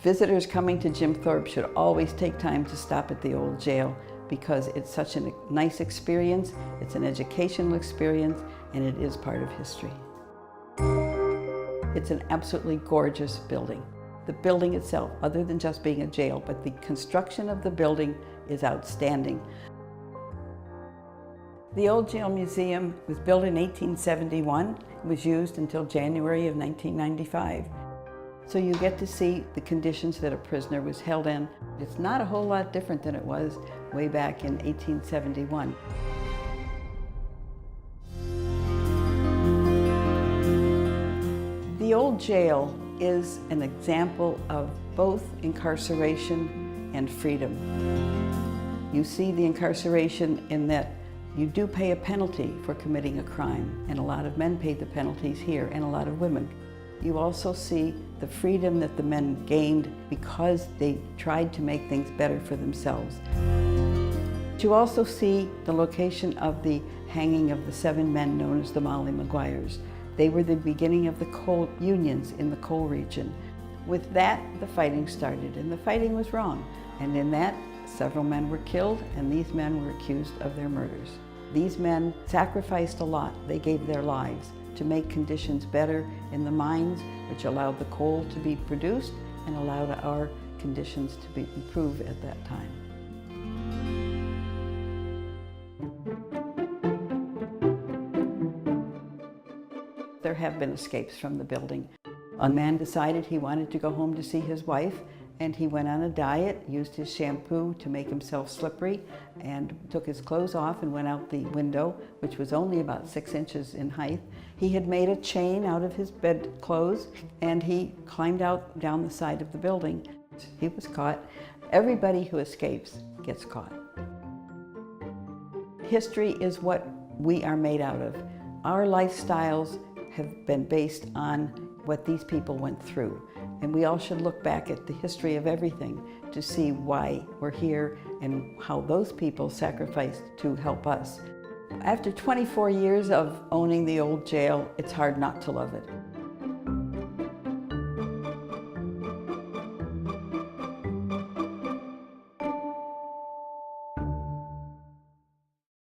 Visitors coming to Jim Thorpe should always take time to stop at the old jail because it's such a nice experience, it's an educational experience, and it is part of history. It's an absolutely gorgeous building. The building itself, other than just being a jail, but the construction of the building is outstanding. The Old Jail Museum was built in 1871. It was used until January of 1995. So you get to see the conditions that a prisoner was held in. It's not a whole lot different than it was way back in 1871. The old jail is an example of both incarceration and freedom. You see the incarceration in that you do pay a penalty for committing a crime, and a lot of men paid the penalties here, and a lot of women. You also see the freedom that the men gained because they tried to make things better for themselves. You also see the location of the hanging of the 7 men known as the Molly Maguires. They were the beginning of the coal unions in the coal region. With that, the fighting started, and the fighting was wrong. And in that, several men were killed, and these men were accused of their murders. These men sacrificed a lot. They gave their lives to make conditions better in the mines, which allowed the coal to be produced and allowed our conditions to be improved at that time. There have been escapes from the building. A man decided he wanted to go home to see his wife, and he went on a diet, used his shampoo to make himself slippery, and took his clothes off and went out the window, which was only about 6 inches in height. He had made a chain out of his bedclothes, and he climbed out down the side of the building. He was caught. Everybody who escapes gets caught. History is what we are made out of. Our lifestyles have been based on what these people went through. And we all should look back at the history of everything to see why we're here and how those people sacrificed to help us. After 24 years of owning the old jail, it's hard not to love it.